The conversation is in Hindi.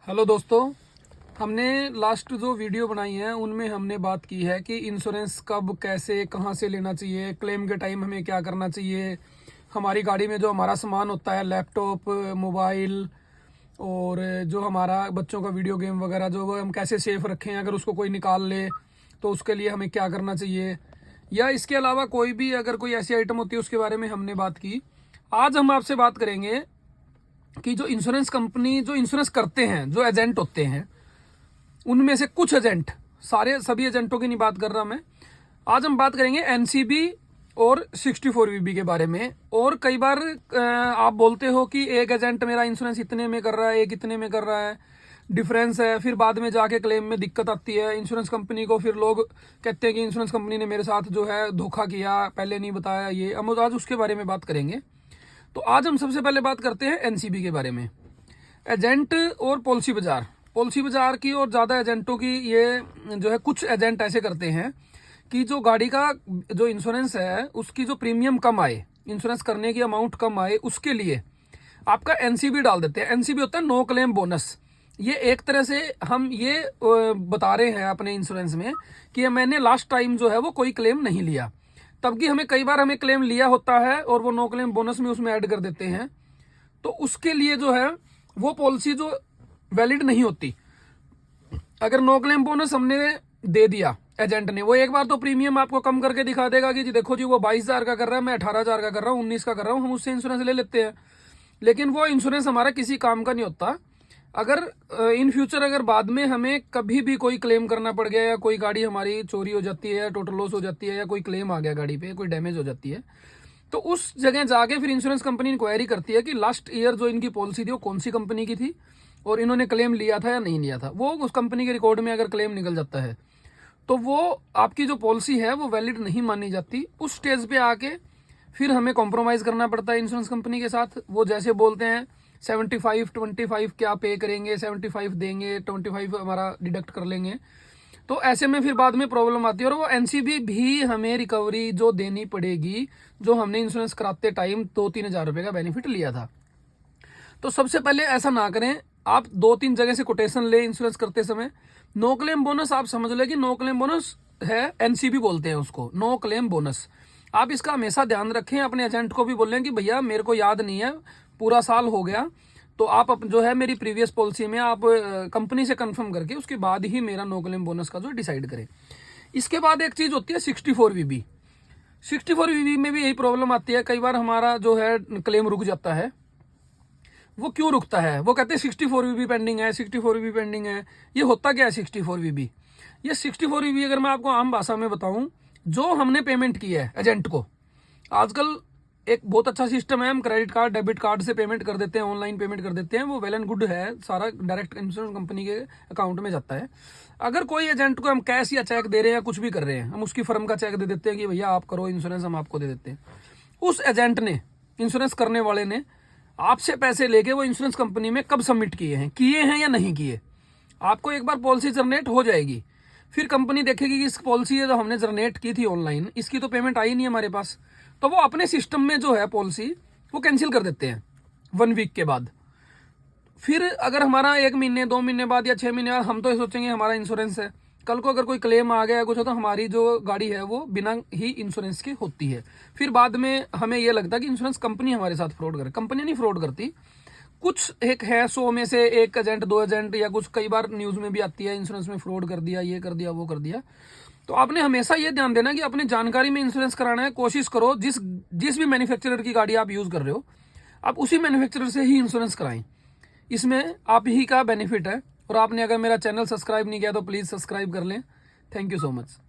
हेलो दोस्तों, हमने लास्ट जो वीडियो बनाई है उनमें हमने बात की है कि इंश्योरेंस कब कैसे कहाँ से लेना चाहिए, क्लेम के टाइम हमें क्या करना चाहिए, हमारी गाड़ी में जो हमारा सामान होता है लैपटॉप, मोबाइल और जो हमारा बच्चों का वीडियो गेम वगैरह जो वो हम कैसे सेफ रखें, अगर उसको कोई निकाल ले तो उसके लिए हमें क्या करना चाहिए, या इसके अलावा कोई भी अगर कोई ऐसी आइटम होती है उसके बारे में हमने बात की। आज हम आपसे बात करेंगे कि जो इंश्योरेंस कंपनी जो इंश्योरेंस करते हैं, जो एजेंट होते हैं, उनमें से कुछ एजेंट, सारे सभी एजेंटों की नहीं बात कर रहा मैं। आज हम बात करेंगे एनसीबी और 64 वीबी के बारे में। और कई बार आप बोलते हो कि एक एजेंट मेरा इंश्योरेंस इतने में कर रहा है, एक इतने में कर रहा है, डिफरेंस है, फिर बाद में जाके क्लेम में दिक्कत आती है इंश्योरेंस कंपनी को। फिर लोग कहते हैं कि इंश्योरेंस कंपनी ने मेरे साथ जो है धोखा किया, पहले नहीं बताया। ये हम आज उसके बारे में बात करेंगे। तो आज हम सबसे पहले बात करते हैं एनसीबी के बारे में। एजेंट और पॉलिसी बाजार की और ज़्यादा एजेंटों की ये जो है, कुछ एजेंट ऐसे करते हैं कि जो गाड़ी का जो इंश्योरेंस है उसकी जो प्रीमियम कम आए, इंश्योरेंस करने की अमाउंट कम आए, उसके लिए आपका एनसीबी डाल देते हैं। एनसीबी होता है नो क्लेम बोनस। ये एक तरह से हम ये बता रहे हैं अपने इंश्योरेंस में कि मैंने लास्ट टाइम जो है वो कोई क्लेम नहीं लिया, तब कि हमें कई बार हमें क्लेम लिया होता है और वो नो क्लेम बोनस में उसमें ऐड कर देते हैं। तो उसके लिए जो है वो पॉलिसी जो वैलिड नहीं होती। अगर नो क्लेम बोनस हमने दे दिया एजेंट ने, वो एक बार तो प्रीमियम आपको कम करके दिखा देगा कि जी देखो जी वो 22,000 का कर रहा है, मैं 18,000 का कर रहा हूँ, 19 का कर रहा हूँ, हम उससे इंश्योरेंस ले लेते हैं। लेकिन वो इंश्योरेंस हमारा किसी काम का नहीं होता। अगर इन फ्यूचर अगर बाद में हमें कभी भी कोई क्लेम करना पड़ गया, या कोई गाड़ी हमारी चोरी हो जाती है, या टोटल लॉस हो जाती है, या कोई क्लेम आ गया गाड़ी पे, कोई डैमेज हो जाती है, तो उस जगह जाके फिर इंश्योरेंस कंपनी इंक्वायरी करती है कि लास्ट ईयर जो इनकी पॉलिसी थी वो कौन सी कंपनी की थी और इन्होंने क्लेम लिया था या नहीं लिया था। वो उस कंपनी के रिकॉर्ड में अगर क्लेम निकल जाता है तो वो आपकी जो पॉलिसी है वो वैलिड नहीं मानी जाती। उस स्टेज पे आके फिर हमें कॉम्प्रोमाइज़ करना पड़ता है इंश्योरेंस कंपनी के साथ। वो जैसे बोलते हैं 75-25 क्या पे करेंगे, 75 देंगे, 25 हमारा डिडक्ट कर लेंगे। तो ऐसे में फिर बाद में प्रॉब्लम आती है और वो एनसीबी भी हमें रिकवरी जो देनी पड़ेगी, जो हमने इंश्योरेंस कराते टाइम 2-3 हज़ार रुपये का बेनिफिट लिया था। तो सबसे पहले ऐसा ना करें, आप 2-3 जगह से कोटेशन ले इंश्योरेंस करते समय। नो क्लेम बोनस आप समझ ले कि नो क्लेम बोनस है, एनसीबी बोलते हैं उसको, नो क्लेम बोनस। आप इसका हमेशा ध्यान रखें। अपने एजेंट को भी बोलें कि भैया मेरे को याद नहीं है, पूरा साल हो गया, तो आप जो है मेरी प्रीवियस पॉलिसी में आप कंपनी से कंफर्म करके उसके बाद ही मेरा नो क्लेम बोनस का जो डिसाइड करें। इसके बाद एक चीज़ होती है 64 वीबी। 64 वीबी में भी यही प्रॉब्लम आती है। कई बार हमारा जो है क्लेम रुक जाता है। वो क्यों रुकता है? वो कहते हैं 64 वीबी पेंडिंग है, 64 वीबी पेंडिंग है। ये होता क्या है 64 वीबी? ये 64 वीबी अगर मैं आपको आम भाषा में बताऊं, जो हमने पेमेंट की है एजेंट को, आजकल एक बहुत अच्छा सिस्टम है, हम क्रेडिट कार्ड, डेबिट कार्ड से पेमेंट कर देते हैं, ऑनलाइन पेमेंट कर देते हैं। वो वेल एंड गुड है, सारा डायरेक्ट इंश्योरेंस कंपनी के अकाउंट में जाता है। अगर कोई एजेंट को हम कैश या चेक दे रहे हैं, कुछ भी कर रहे हैं, हम उसकी फर्म का चेक दे देते हैं कि भैया आप करो इंश्योरेंस, हम आपको दे देते हैं। उस एजेंट ने, इंश्योरेंस करने वाले ने आपसे पैसे लेके वो इंश्योरेंस कंपनी में कब सबमिट किए हैं या नहीं किए। आपको एक बार पॉलिसी जनरेट हो जाएगी, फिर कंपनी देखेगी कि इस पॉलिसी जो हमने जनरेट की थी ऑनलाइन, इसकी तो पेमेंट आई नहीं हमारे पास, तो वो अपने सिस्टम में जो है पॉलिसी वो कैंसिल कर देते हैं 1 वीक के बाद। फिर अगर हमारा 1 महीने 2 महीने बाद या 6 महीने बाद हम तो ये सोचेंगे हमारा इंश्योरेंस है, कल को अगर कोई क्लेम आ गया कुछ हो तो हमारी जो गाड़ी है वो बिना ही इंश्योरेंस की होती है। फिर बाद में हमें ये लगता है कि इंश्योरेंस कंपनी हमारे साथ फ्रॉड करे। कंपनी नहीं फ्रॉड करती, कुछ एक है 100 में से 1 एजेंट 2 एजेंट, या कुछ कई बार न्यूज में भी आती है इंश्योरेंस में फ्रॉड कर दिया, ये कर दिया, वो कर दिया। तो आपने हमेशा ये ध्यान देना कि अपनी जानकारी में इंश्योरेंस कराना है। कोशिश करो जिस भी मैन्युफैक्चरर की गाड़ी आप यूज कर रहे हो, आप उसी मैन्युफैक्चरर से ही इंश्योरेंस कराएं। इसमें आप ही का बेनिफिट है। और आपने अगर मेरा चैनल सब्सक्राइब नहीं किया तो प्लीज़ सब्सक्राइब कर लें। Thank you so much.